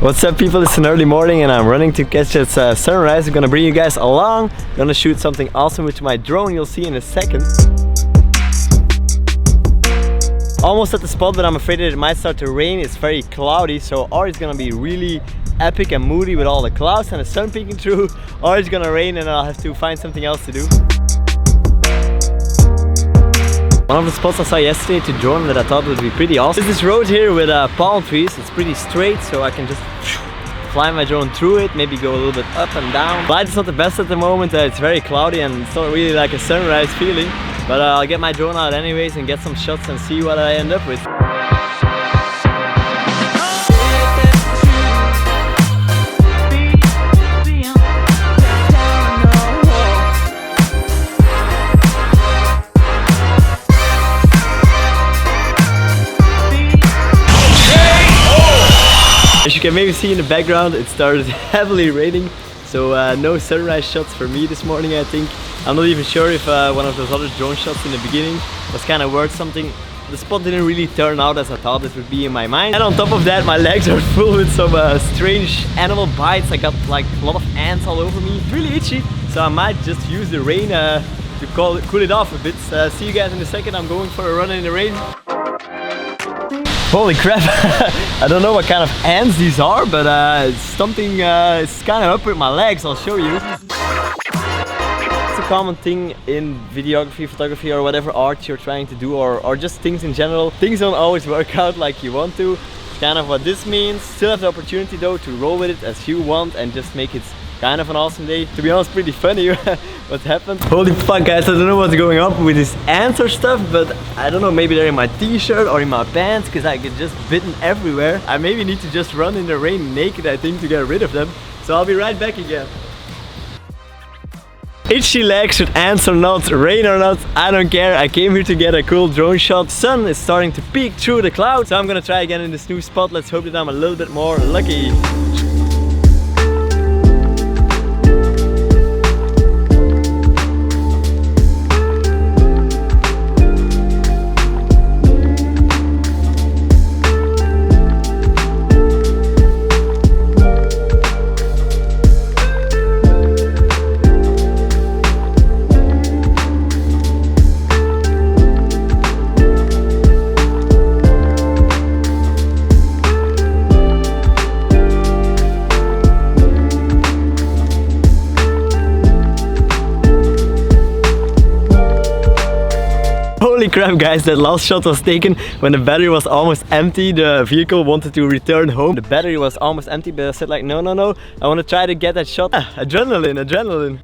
What's up people, it's an early morning and I'm running to catch that sunrise. I'm gonna bring you guys along. I'm gonna shoot something awesome with my drone, you'll see in a second. Almost at the spot, but I'm afraid that it might start to rain. It's very cloudy, so or it's gonna be really epic and moody with all the clouds and the sun peeking through, or it's gonna rain and I'll have to find something else to do. One of the spots I saw yesterday to drone that I thought would be pretty awesome is this road here with palm trees. It's pretty straight, so I can just fly my drone through it, maybe go a little bit up and down. Light is not the best at the moment, it's very cloudy and it's not really like a sunrise feeling. But I'll get my drone out anyways and get some shots and see what I end up with. As you can maybe see in the background, it started heavily raining, so no sunrise shots for me this morning, I think. I'm not even sure if one of those other drone shots in the beginning was kind of worth something. The spot didn't really turn out as I thought it would be in my mind. And on top of that, my legs are full with some strange animal bites. I got like a lot of ants all over me. It's really itchy, so I might just use the rain to cool it off a bit. See you guys in a second. I'm going for a run in the rain. Holy crap, I don't know what kind of ants these are, but something is kind of up with my legs, I'll show you. It's a common thing in videography, photography or whatever art you're trying to do, or just things in general. Things don't always work out like you want to. Kind of what this means. Still have the opportunity though to roll with it as you want and just make it kind of an awesome day. To be honest, pretty funny what happened. Holy fuck guys, I don't know what's going on with this ants or stuff, but I don't know, maybe they're in my t-shirt or in my pants because I get just bitten everywhere. I maybe need to just run in the rain naked, I think, to get rid of them. So I'll be right back again. Itchy legs with ants or not, rain or not, I don't care. I came here to get a cool drone shot. Sun is starting to peek through the clouds, so I'm gonna try again in this new spot. Let's hope that I'm a little bit more lucky. Holy crap guys, that last shot was taken when the battery was almost empty. The vehicle wanted to return home. The battery was almost empty, but I said like no, I want to try to get that shot. Adrenaline.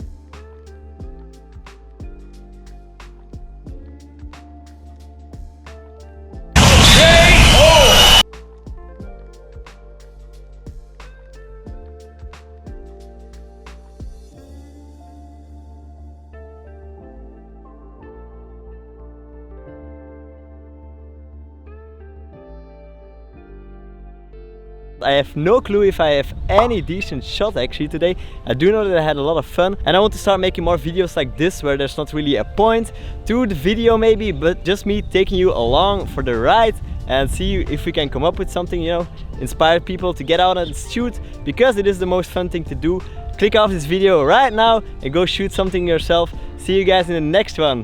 I have no clue if I have any decent shot actually today. I do know that I had a lot of fun and I want to start making more videos like this where there's not really a point to the video maybe, but just me taking you along for the ride and see if we can come up with something, you know, inspire people to get out and shoot, because it is the most fun thing to do. Click off this video right now and go shoot something yourself. See you guys in the next one.